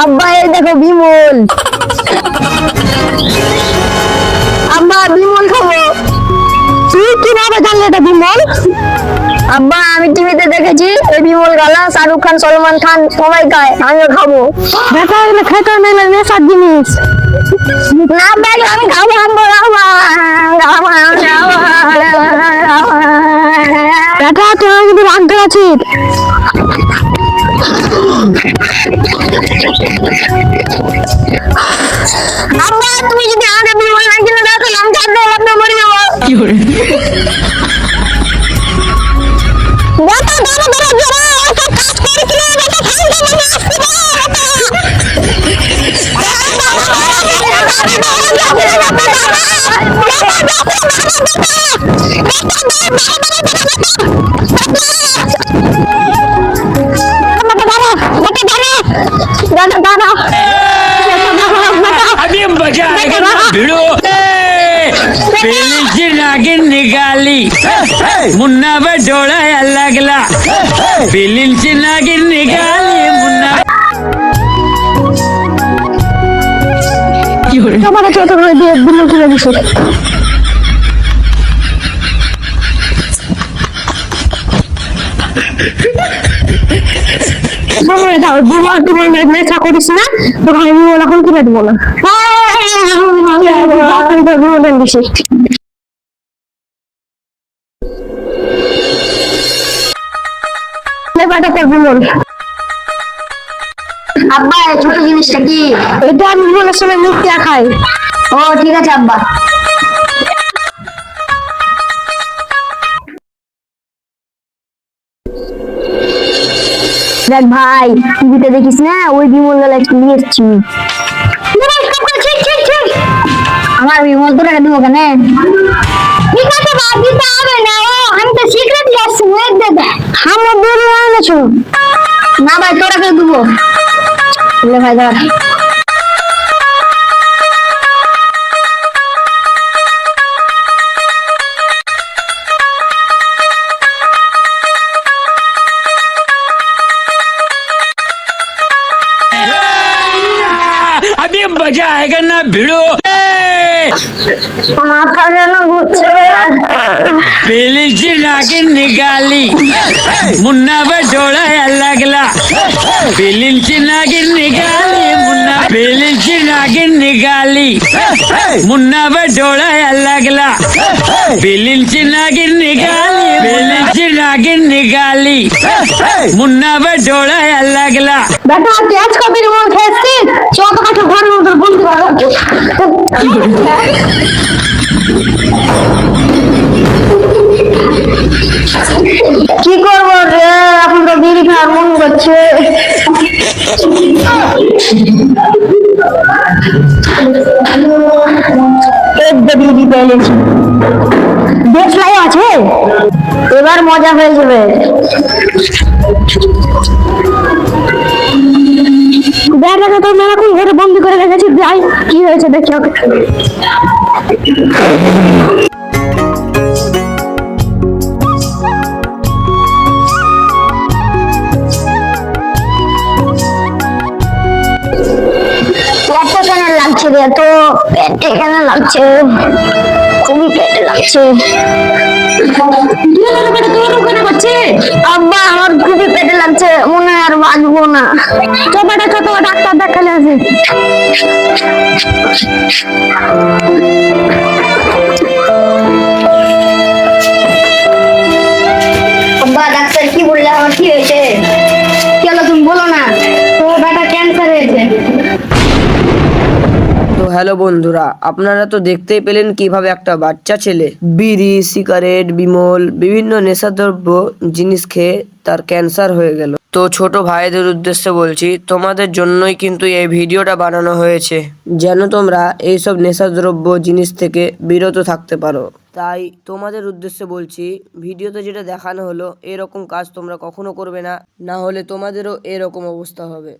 আব্বা এই দেখো বিমল। আব্বা বিমল খাবো। তুই কিভাবে জানলে এটা বিমল? আব্বা আমি টিভিতে দেখেছি এই বিমল গালা শাহরুখ খান সলমান খান সবাই খায়, আমিও খাবো। দেখা এগুলো খেতে মেলে নেশার জিনিস না। আমি খাবো বেটা, তুই কিন্তু রাখতে আছিস। আব্বা তুমি যদি আমাকে বিমল না কিনে দাও তাহলে আমি ছাড়তে লাগবে, মরে যাবো। কি করে अभी मजा आएगा ना भिड़ो पेली नागिन निकाली मुन्ना पे डोला लगला पेली नागिन निकाली मुन्ना তোমার ছোট করে দিয়ে বিমল তুলে দিছে। নেশা করিস না, তোকে আমি বিমল এখন কিনে দেবো না। বিমল দিছি বিমল। আব্বা ছোট জিনিসটা কি? এটা আমি বিমলের সঙ্গে মিথ্যা খাই। ও ঠিক আছে আব্বা। দেখ ভাই, টিভিতে দেখিস না ওই বিমল গালা নিয়ে এসছি। আমার বিমল তো টাকা দেবো কেন? ঠিক আছে বাদ দিতে হবে না, ও আমি তো সিক্রেটলি আসছি, ওয়েট দে দে। আমার দূর এনেছো না ভাই, তোরা কে দেবো বলে ভাই ধর। अभी मजा आएगा ना भिड़ो মাথা যেন ঘুরছে। पेली नागिन निकाली मुन्ना पे डोला लगला पेली नागिन निकाली मुन्ना पेली नागिन निकाली मुन्ना पे डोला लगला पेली नागिन निकाली पेली नागिन निकाली मुन्ना पे डोला लगला। বেটা তুই আজ কবে বিমল খেয়েছিস? চত কাঠে ঘরের মধ্যে বলতে পারো। কি করবো রে, এখন তো বিড়ি খাওয়ার মন করছে। বিড়ি পেয়েছি, দেশলাই আছে, এবার মজা হয়ে যাবে। ব্যাটাকে তো মেলাকুল ঘরে বন্দি করে রেখেছি, যাই কি হয়েছে দেখি ওকে। লাগছে রে, তো পেটে কেন লাগছে? খুবই পেটে লাগছে। আব্বা আমার খুবই পেটে লাগছে, মনে হয় আর বাঁচবো না। তো বেটা ছোট ডাক্তার দেখালে আছে। আব্বা ডাক্তার কি বললে, আমার কি হয়েছে? কি হলো তুমি বলো না। তো বেটা ক্যান্সার হয়েছে। তো হ্যালো বন্ধুরা, আপনারা তো দেখতেই পেলেন কিভাবে একটা বাচ্চা ছেলে বিড়ি, সিগারেট, বিমল বিভিন্ন নেশাদ্রব্য জিনিস খেয়ে তার ক্যান্সার হয়ে গেল। তো ছোট ভাইদের উদ্দেশ্যে বলছি, তোমাদের জন্যই কিন্তু এই ভিডিওটা বানানো হয়েছে, যেন তোমরা এইসব নেশাদ্রব্য জিনিস থেকে বিরত থাকতে পারো। তাই তোমাদের উদ্দেশ্যে বলছি, ভিডিওতে যেটা দেখানো হলো এরকম কাজ তোমরা কখনো করবে না, না হলে তোমাদেরও এরকম অবস্থা হবে।